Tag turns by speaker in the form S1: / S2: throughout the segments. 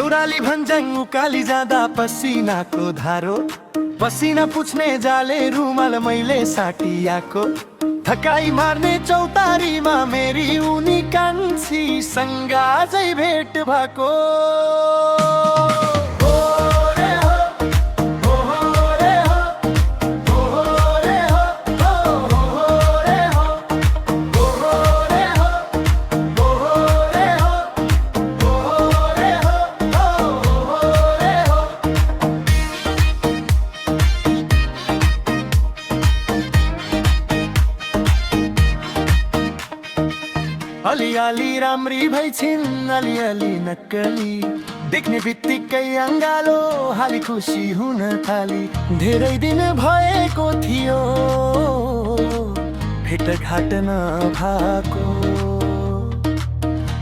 S1: देउराली भन्ज्याङ उकाली जाँदा पसिनाको धारो, पसिना पुछ्ने जाले रुमाल मैले साटियाको, थकाई मार्ने चौतारीमा मेरी उनी कान्छीसँग आजै भेट भएको। अलिअलि राम्री भइछिन् अलिअलि नक्कली, देख्ने बित्तिकै अङ्गालो हाली खुसी हुन थाली। धेरै दिन भएको थियो भेटघाट नभएको,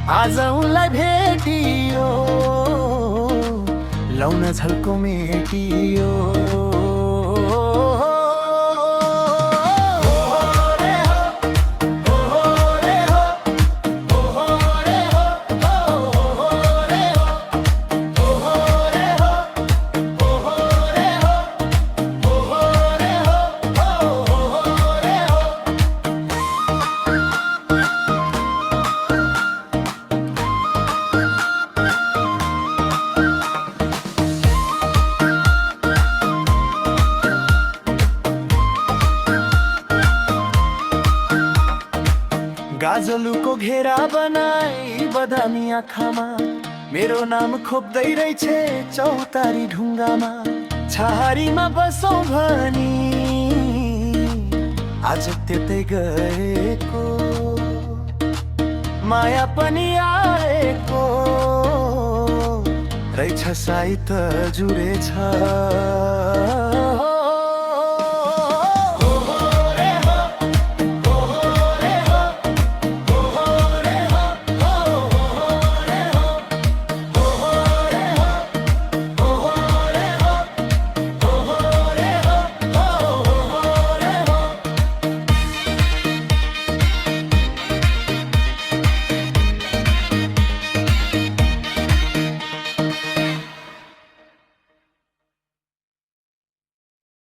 S1: आज उनलाई भेटियो लाउन झल्को मेटियो। गाजलुको घेरा बनाई बदामी आँखामा, मेरो नाम खोप्दै रहेछ चौतारी ढुङ्गामा। छहारीमा बसौँ भनी आज त्यतै गएको, माया पनि आएको रहेछ साइत जुरेछ।